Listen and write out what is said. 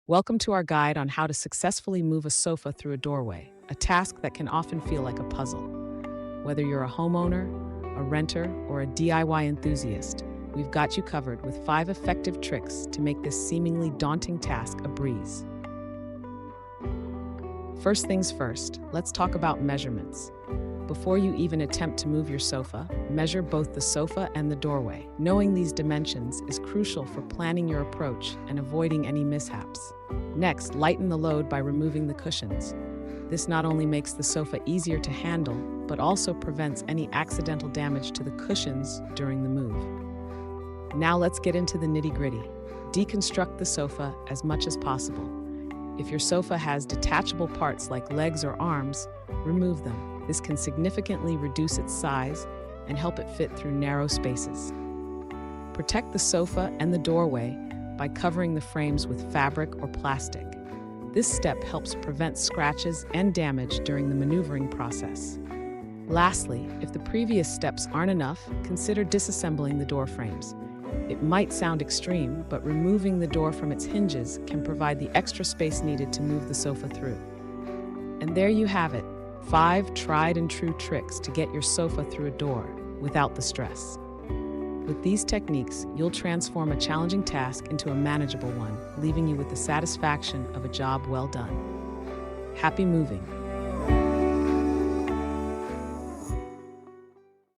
Welcome to our guide on how to successfully move a sofa through a doorway, a task that can often feel like a puzzle. Whether you're a homeowner, a renter, or a DIY enthusiast, we've got you covered with 5 effective tricks to make this seemingly daunting task a breeze. First things first, let's talk about measurements. Before you even attempt to move your sofa, measure both the sofa and the doorway. Knowing these dimensions is crucial for planning your approach and avoiding any mishaps. Next, lighten the load by removing the cushions. This not only makes the sofa easier to handle, but also prevents any accidental damage to the cushions during the move. Now let's get into the nitty-gritty. Deconstruct the sofa as much as possible. If your sofa has detachable parts like legs or arms, remove them. This can significantly reduce its size and help it fit through narrow spaces. Protect the sofa and the doorway by covering the frames with fabric or plastic. This step helps prevent scratches and damage during the maneuvering process. Lastly, if the previous steps aren't enough, consider disassembling the door frames. It might sound extreme, but removing the door from its hinges can provide the extra space needed to move the sofa through. And there you have it. 5 tried and true tricks to get your sofa through a door without the stress. With these techniques, you'll transform a challenging task into a manageable one, leaving you with the satisfaction of a job well done. Happy moving!